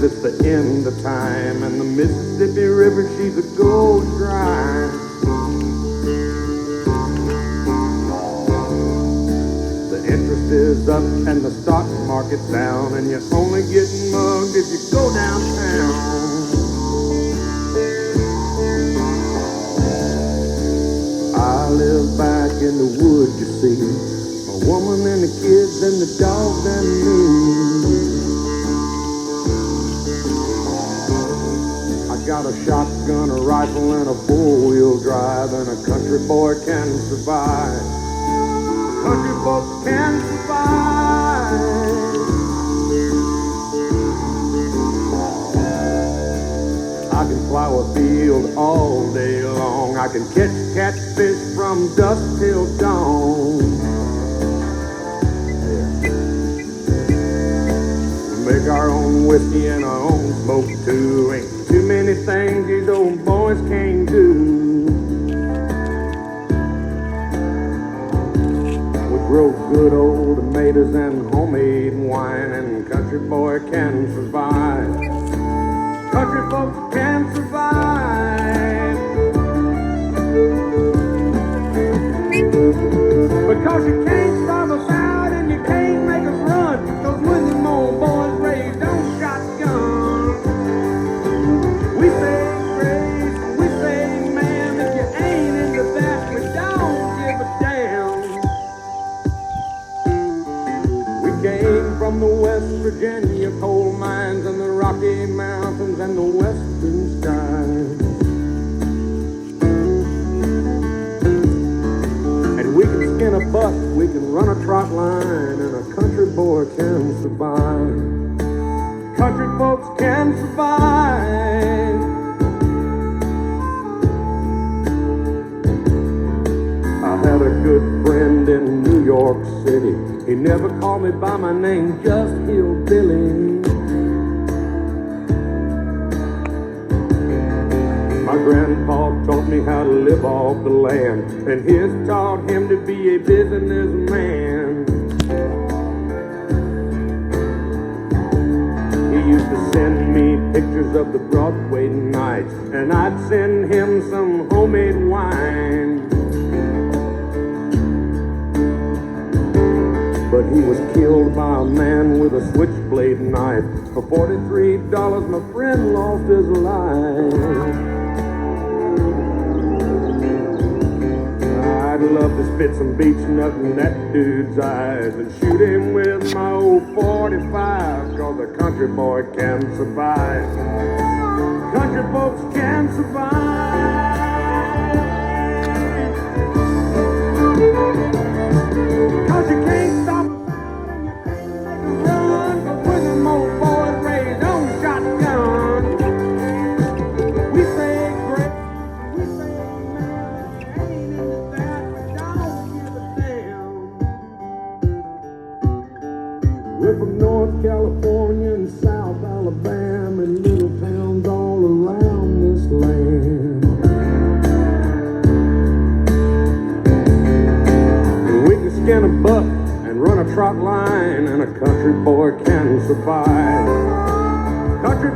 it's the end of time, and the Mississippi River, she's a gold dry. The interest is up and the stock market's down, and you're only getting mugged if you go downtown. I live back in the woods, you see, a woman and the kids and the dogs and me. I got a shotgun, a rifle, and a four-wheel drive, and a country boy can survive. Country folks can survive. I can plow a field all day long. I can catch catfish from dusk till dawn. Yeah. We make our own whiskey and our own smoke too. Ain't too many things these old boys can't do. We grow good old tomatoes and homemade wine, and country boy can survive. Country folks can survive. Because you can't starve us out and you can't make us run. Those William old boys raised on shotgun. We say grace, we say ma'am. If you ain't into that, we don't give a damn. We came from the West Virginia coal mines and the Rocky Mountains and the western skies. And we can skin a buck, we can run a trot line, and a country boy can survive. Country folks can survive. I had a good friend in New York City. He never called me by my name, just Hillbilly. My grandpa taught me how to live off the land, and his taught him to be a businessman. He used to send me pictures of the Broadway nights, and I'd send him some homemade wine. But he was killed by a man with a switchblade knife. For $43, my friend lost his life. I'd love to spit some beach nut in that dude's eyes and shoot him with my old 45, 'cause a country boy can survive. Country folks can survive. 'Cause you can't stop and you can't make a run. 'Cause we're them old boys raised on shotgun. We say great, we say man, ain't into that, don't give a damn. We're from North California and South Alabama and little towns all around this land. Skin a buck and run a trot line, and a country boy can survive. Country